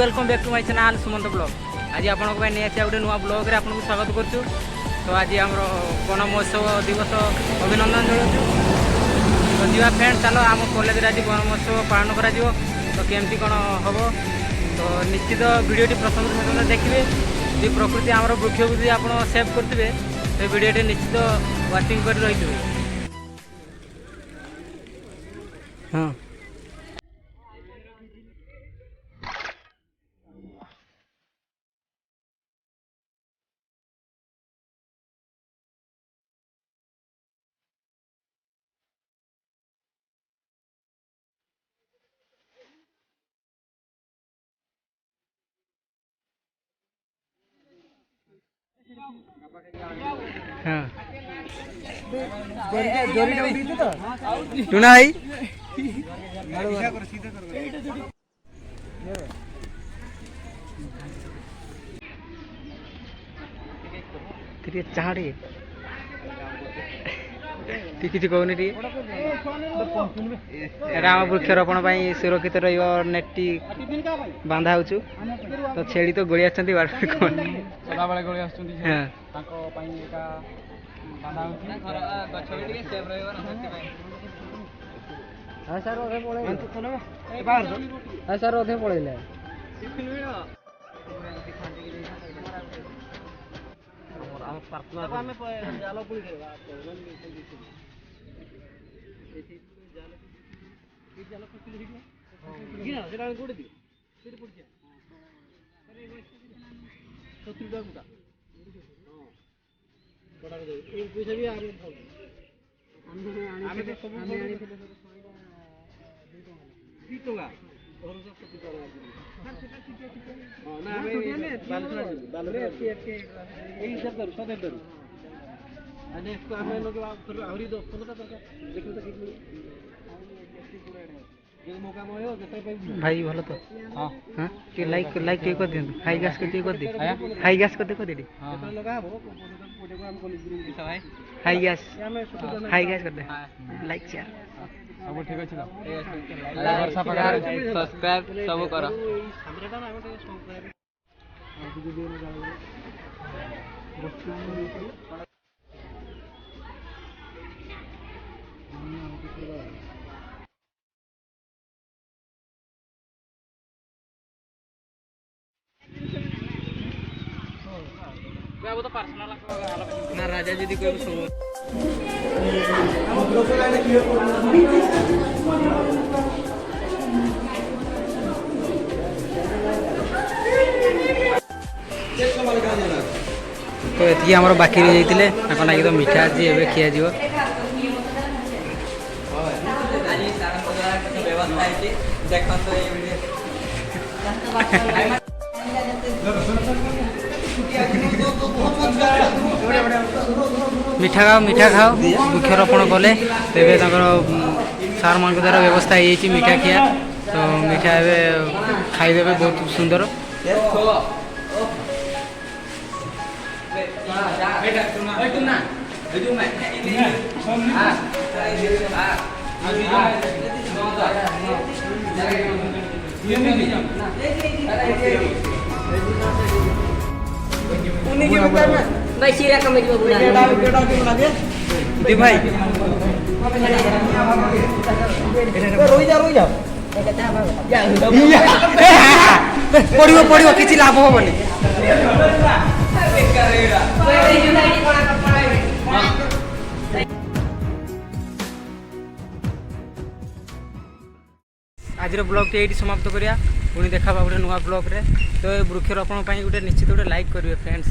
Welcome back to my channel Sumant blog. आज आपको नहीं आसी गोटे नुआ ब्लॉग रे आपको स्वागत करूँ। तो आज आम गण महोत्सव दिवस अभिनंदन जनाऊँ। तो जी फ्रेंड चलो आम कॉलेज आज गण महोत्सव पालन करा तो केमती कौन हम तो निश्चित वीडियोटी प्रथम प्रथम देखिए। जी प्रकृति आम वृक्ष भी आप सेव करेंगे तो वीडियोटी निश्चित वाचिंग कर रही। हाँ हाँ टुना भाई चाह किसी कहूनी आम वृक्षरोपण सुरक्षित रेटी बांधा हो तो छेड़ी तो गोली आसती सदाबले गोली सर अधे पड़े भाई भल तो हाँ लाइक लाइक कर दिखाँ हाई गैस कर दी हाई गैस कर दे हाई गैस कर दे लाइक शेयर सब ठीक अच्छे सब्सक्राइब सब कर ना राजा जी कोई सब तो ये आम बाकी रही जाते लगे तो मीठा आज ए खिया जी मीठा खाओ वृक्षरोपण कले तेरे सार मान द्वारा व्यवस्था हो मीठा खिया तो मीठा खाईदे बहुत सुंदर भाई सीरा कमेटी दी भाई रोई पड़ो पड़ो किसी लाभ हेनी आज ब्लॉग ये समाप्त करिया पुणी देखा गोटे नुआ ब्लॉग रे तो वृक्षरोपण गोटे निश्चित गोटे लाइक करेंगे फ्रेंड्स।